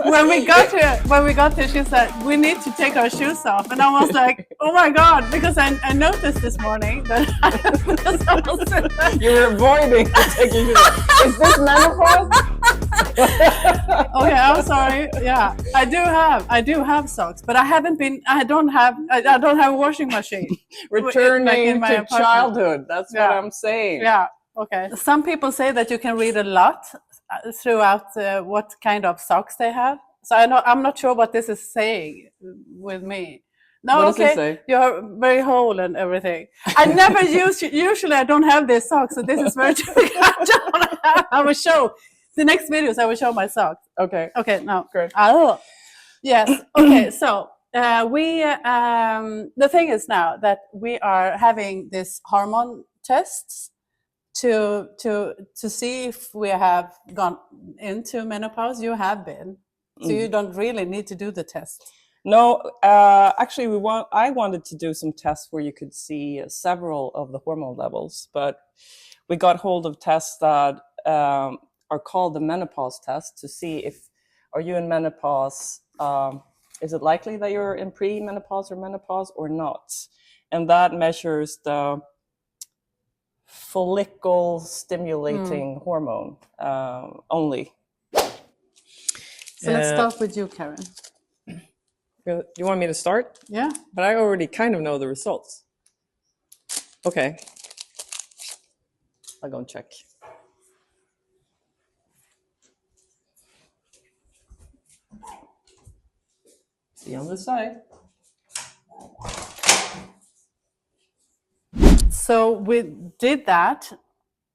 When we got here, she said, we need to take our shoes off. And I was like, oh my God, because I noticed this morning that you were avoiding taking shoes off. Is this menopause? Okay, I'm sorry. Yeah, I do have socks, but I don't have a washing machine. Returning to childhood. That's what I'm saying. Yeah. Okay. Some people say that you can read a lot throughout what kind of socks they have. So I'm not sure what this is saying with me. No, what does it say? You're very whole and everything. I never usually I don't have this socks, so this is very difficult. I will show the next videos. I will show my socks. Okay. Okay. No. Good. Oh, yes. Okay. So we the thing is now that we are having this hormone tests to see if we have gone into menopause. You have been, so you don't really need to do the test. No, actually, I wanted to do some tests where you could see several of the hormone levels, but we got hold of tests that are called the menopause test to see if are you in menopause. Is it likely that you're in pre-menopause or menopause or not? And that measures the follicle stimulating hormone only. So let's start with you, Karin. You want me to start? Yeah. But I already kind of know the results. Okay. I'll go and check. See on the side. So we did that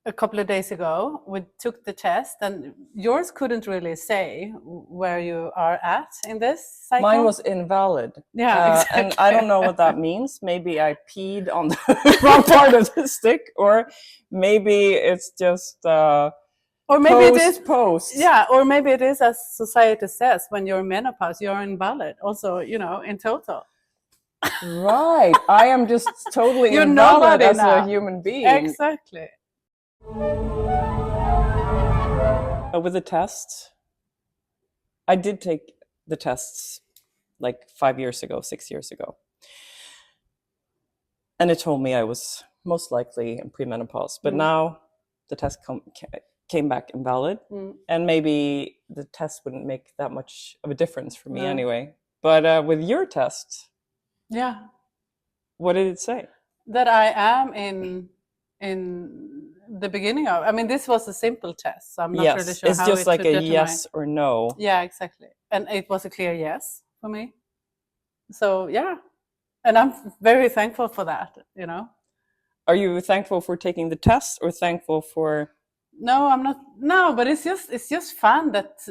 a couple of days ago. We took the test, and yours couldn't really say where you are at in this cycle. Mine was invalid. Yeah, exactly. And I don't know what that means. Maybe I peed on the wrong part of the stick, or maybe it's just or maybe it is post. Yeah, or maybe it is as society says, when you're in menopause, you're invalid. Also, in total. Right. I am just totally You're invalid as now. a human being. Exactly. With the test, I did take the tests like 5 years ago, 6 years ago. And it told me I was most likely in premenopause. But now the test came back invalid. And maybe the test wouldn't make that much of a difference for me anyway. But with your test, what did it say? That I am in the beginning of. I mean, this was a simple test, so I'm not really sure. It's how just it like a yes or no. Yeah, exactly. And it was a clear yes for me. So and I'm very thankful for that. Are you thankful for taking the test or thankful for? No, I'm not. No, but it's just fun that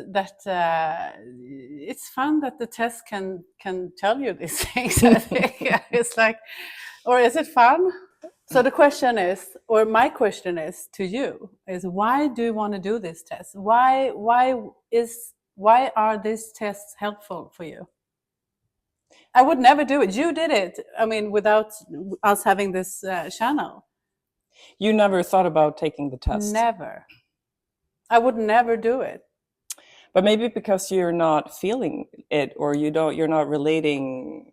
it's fun that the test can tell you these things. I think it's like, or is it fun? So the question is, or my question is to you, is why do you want to do this test? Why are these tests helpful for you? I would never do it. You did it. I mean, without us having this channel. You never thought about taking the test? Never. I would never do it. But maybe because you're not feeling it, or you're not relating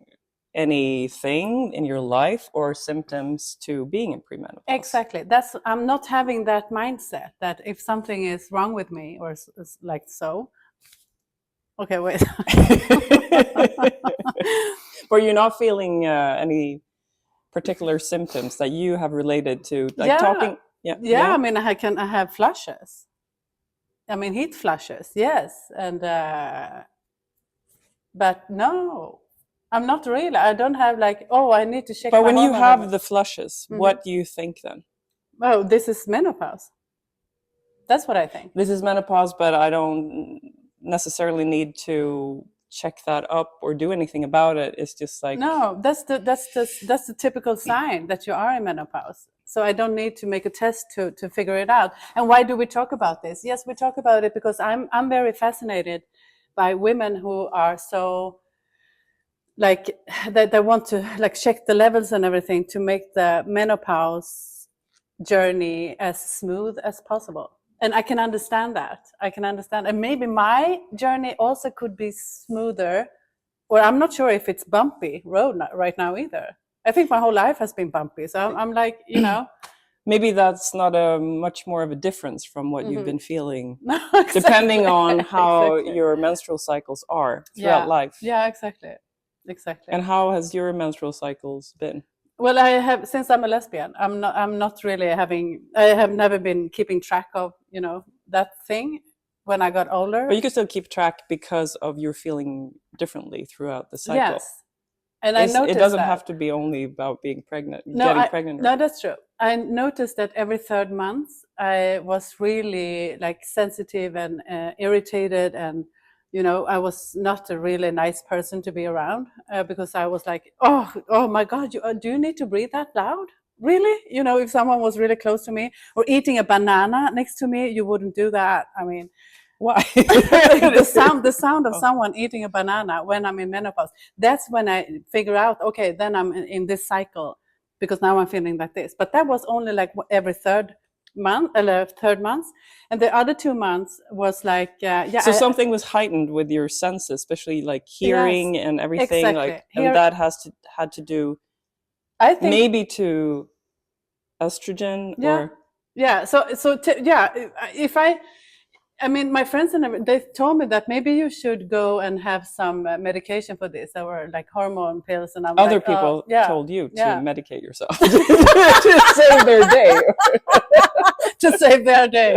anything in your life or symptoms to being in premenopause. Exactly. I'm not having that mindset that if something is wrong with me or like so. Okay, wait. But you're not feeling any particular symptoms that you have related to, like talking? Yeah. I mean, I have flushes. I mean, heat flushes, yes, and but no, I'm not really. I don't have like, I need to check. But when you have the flushes, what do you think then? Oh, this is menopause. That's what I think. This is menopause, but I don't necessarily need to check that up or do anything about it. It's just like, no, that's the typical sign that you are in menopause. So I don't need to make a test to figure it out. And why do we talk about this? Yes, we talk about it because I'm very fascinated by women who are so like that they want to like check the levels and everything to make the menopause journey as smooth as possible. And I can understand that. I can understand. And maybe my journey also could be smoother, or I'm not sure if it's bumpy road right now either. I think my whole life has been bumpy. So I'm like, you know. Maybe that's not a much more of a difference from what you've been feeling, No, exactly. depending on how Exactly. your menstrual cycles are throughout life. Yeah, exactly. Exactly. And how has your menstrual cycles been? Well, I have, since I'm a lesbian, I'm not really having, I have never been keeping track of, you know, that thing when I got older. But you can still keep track because of your feeling differently throughout the cycle. Yes. And I noticed it doesn't that. have to be only about being pregnant, pregnant. No, that's true. I noticed that every 3rd month I was really like sensitive and irritated, and you know, I was not a really nice person to be around because I was like, oh my God, do you need to breathe that loud? Really? You know, if someone was really close to me or eating a banana next to me, you wouldn't do that. I mean, why? the sound of someone eating a banana when I'm in menopause, that's when I figure out, okay, then I'm in this cycle because now I'm feeling like this. But that was only like every 3rd month, and the other 2 months was like So something was heightened with your senses, especially like hearing and everything. Exactly. Like, and that had to do, I think, maybe to estrogen or so if I mean, my friends and they told me that maybe you should go and have some medication for this, or like hormone pills. And I'm other like, people told you to medicate yourself to save their day. To save their day.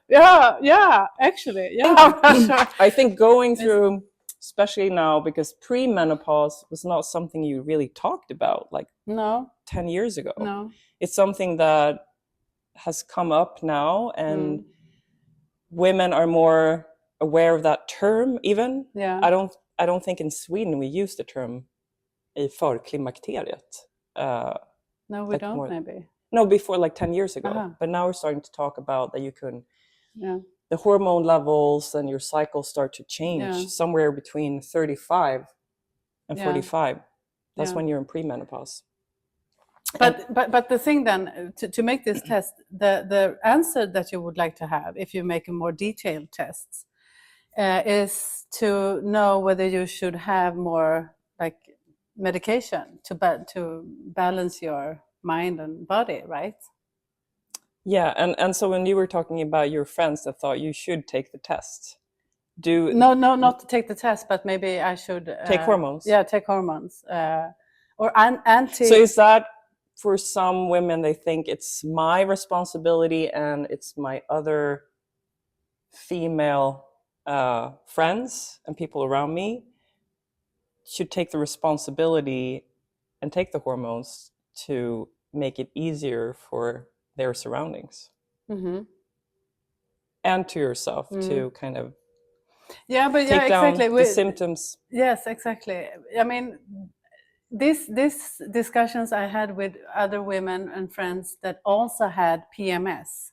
Yeah, actually, yeah. I think going through, especially now, because pre-menopause was not something you really talked about like 10 years ago. No, it's something that has come up now, and women are more aware of that term even. Yeah. I don't think in Sweden we use the term för Klimakteriet. No, we like don't, maybe. No, before like 10 years ago. But now we're starting to talk about that you can, yeah, the hormone levels and your cycles start to change somewhere between 35 and 45. That's when you're in pre-menopause. But the thing then, to make this test, the answer that you would like to have if you make a more detailed test is to know whether you should have more like medication to balance your mind and body, right? Yeah, and so when you were talking about your friends that thought you should take the test, no, not to take the test, but maybe I should take hormones. Yeah, take hormones or anti. So is that, for some women, they think it's my responsibility and it's my other female friends and people around me should take the responsibility and take the hormones to make it easier for their surroundings and to yourself to kind of take down the symptoms. Yes, exactly. I mean, these discussions I had with other women and friends that also had PMS,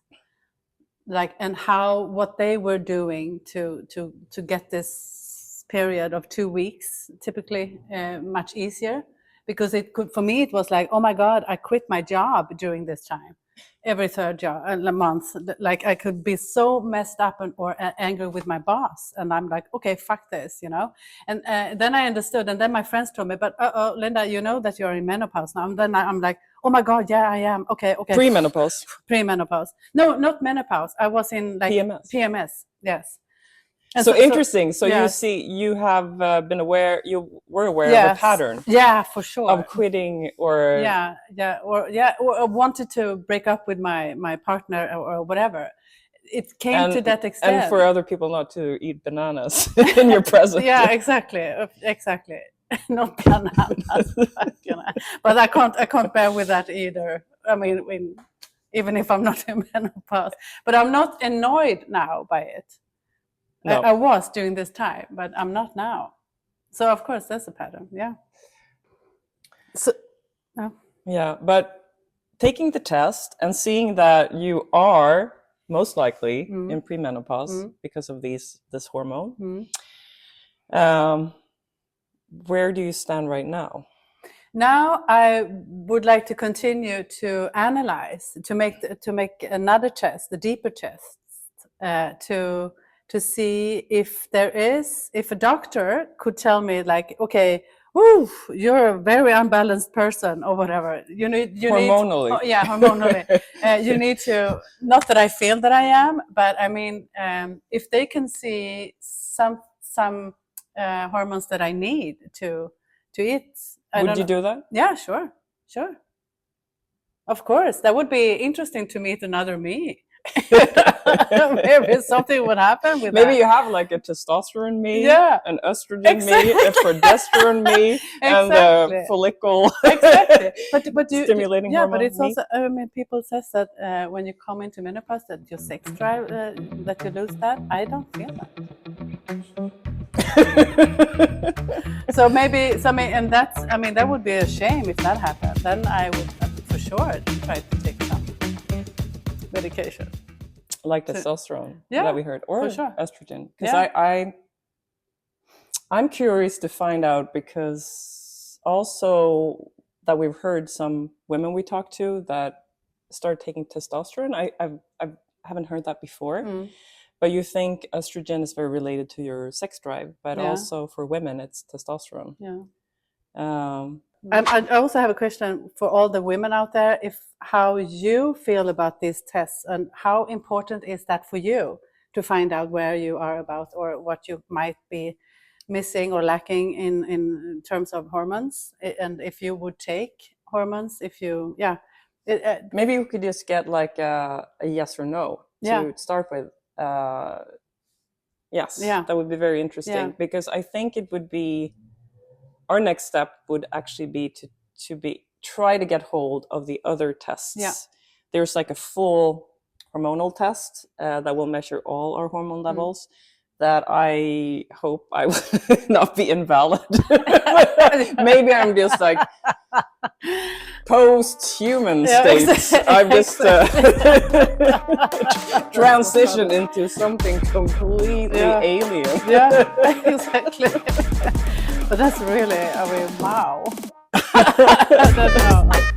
like, and what they were doing to get this period of 2 weeks typically much easier, because it could, for me, it was like, oh my God, I quit my job during this time. Every 3rd month, like I could be so messed up or angry with my boss, and I'm like, okay, fuck this, you know. And then I understood, and then my friends told me, but Linda, you know that you're in menopause now. And then I'm like, oh my God, yeah, I am. Okay. Pre-menopause. No, not menopause. I was in like PMS. Yes. And so interesting. So you see, you have been aware. You were aware of a pattern. Yeah, for sure. Of quitting, or or wanted to break up with my partner or whatever. It came to that extent. And for other people not to eat bananas in your presence. Yeah, exactly. Not bananas, but I can't bear with that either. I mean, even if I'm not in menopause, but I'm not annoyed now by it. No. I was during this time, but I'm not now. So of course that's a pattern. Yeah. So, yeah, but taking the test and seeing that you are most likely in premenopause because of this hormone. Where do you stand right now? Now I would like to continue to analyze, to make another test, the deeper test, to see if if a doctor could tell me like, okay, ooh, you're a very unbalanced person or whatever. You need Hormonally. hormonally. You need to, not that I feel that I am, but I mean, if they can see some hormones that I need to eat. Would you do that? Yeah, sure. Of course, that would be interesting to meet another me. Maybe something would happen with maybe that. you have like a testosterone me, Yeah, an estrogen me, a progesterone me, and a follicle but stimulating hormone. But it's me. also, I mean, people says that when you come into menopause that your sex drive, that you lose that. I don't feel that. So maybe, and that's, I mean, that would be a shame if that happened. Then I would for sure try to take some medication. Like testosterone yeah, that we heard, or for sure. estrogen. Because I'm curious to find out, because also that we've heard some women we talked to that start taking testosterone. I haven't heard that before. But you think estrogen is very related to your sex drive, but also for women it's testosterone. I also have a question for all the women out there, if how you feel about these tests and how important is that for you to find out where you are about or what you might be missing or lacking in terms of hormones, and if you would take hormones, if you maybe you could just get like a yes or no to start with. Yes, that would be very interesting, because I think it would be, our next step would actually be to try to get hold of the other tests. There's like a full hormonal test that will measure all our hormone levels, that I hope I will not be invalid. Maybe I'm just like post-human states. I've just transitioned into something completely alien. Exactly. But that's really, I mean, wow. I don't know.